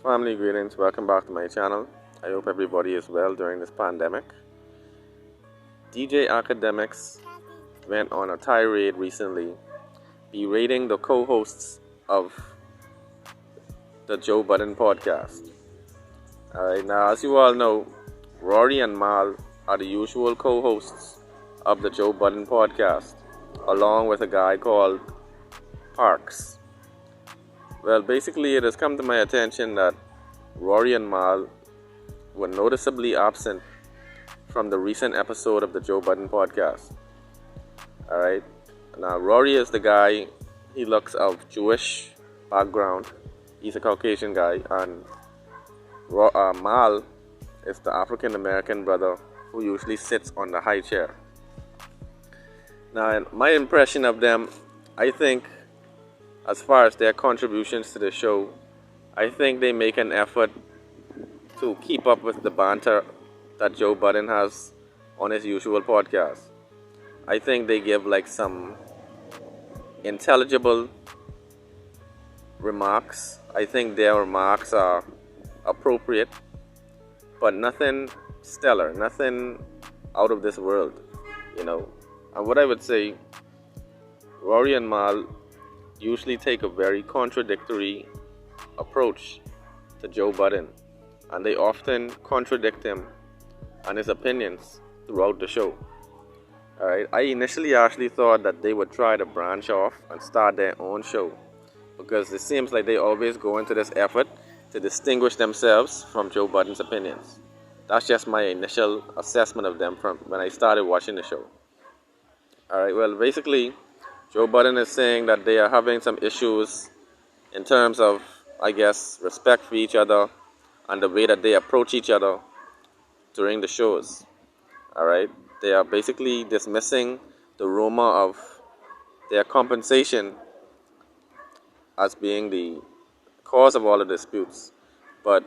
Family greetings, welcome back to my channel. I hope everybody is well during this pandemic. DJ Akademiks went on a tirade recently, berating the co-hosts of the Joe Budden podcast. Alright, now as you all know, Rory and Mal are the usual co-hosts of the Joe Budden podcast, along with a guy called Parks. Well, basically, it has come to my attention that Rory and Mal were noticeably absent from the recent episode of the Joe Budden podcast. Alright, now Rory is the guy, he looks of Jewish background, he's a Caucasian guy, and Mal is the African American brother who usually sits on the high chair. Now, my impression of them, I think, as far as their contributions to the show, I think they make an effort to keep up with the banter that Joe Budden has on his usual podcast. I think they give like some intelligible remarks. I think their remarks are appropriate, but nothing stellar, nothing out of this world, And what I would say, Rory and Mal usually take a very contradictory approach to Joe Budden, and they often contradict him and his opinions throughout the show. Alright, I initially actually thought that they would try to branch off and start their own show, because it seems like they always go into this effort to distinguish themselves from Joe Budden's opinions. That's just my initial assessment of them from when I started watching the show. Alright, well, basically, Joe Budden is saying that they are having some issues in terms of, I guess, respect for each other and the way that they approach each other during the shows. Alright, they are basically dismissing the rumor of their compensation as being the cause of all the disputes, but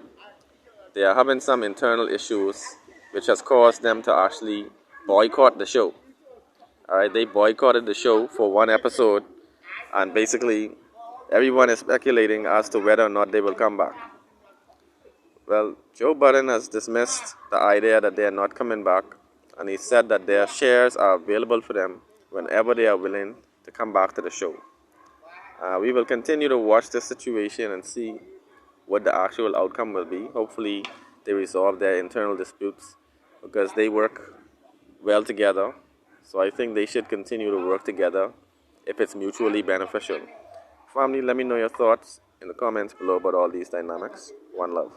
they are having some internal issues which has caused them to actually boycott the show. Alright, they boycotted the show for one episode, and basically everyone is speculating as to whether or not they will come back. Well, Joe Budden has dismissed the idea that they are not coming back, and he said that their shares are available for them whenever they are willing to come back to the show. We will continue to watch this situation and see what the actual outcome will be. Hopefully they resolve their internal disputes, because they work well together. So I think they should continue to work together if it's mutually beneficial. Family, let me know your thoughts in the comments below about all these dynamics. One love.